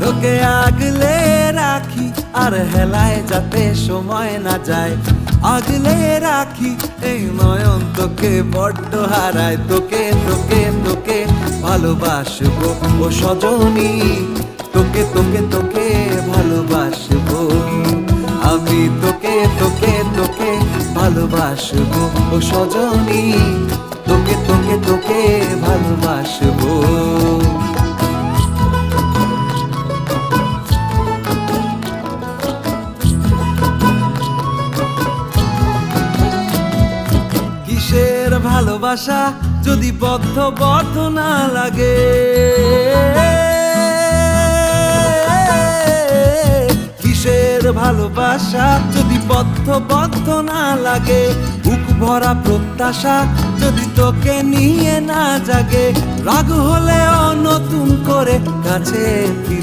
তোকে আগলে রাখি আর হেলায় যাতে সময় না যায়, আগলে রাখি এই নয়ন তোকে বড্ড হারায়। তোকে তোকে তোকে ভালোবাসবো ও সজনী, তোকে তোকে তোকে ভালোবাসবো আমি, তোকে তোকে তোকে ভালোবাসবো ও সজনী, তোকে তোকে তোকে ভালোবাসবো। কিসের ভালোবাসা যদি বদ্ধ বদ্ধ না লাগে, কিসের ভালোবাসা যদি বদ্ধ বদ্ধ না লাগে, বুক ভরা প্রত্যাশা যদি তোকে নিয়ে না জাগে, রাগ হলেও নতুন করে কাছে ফিরে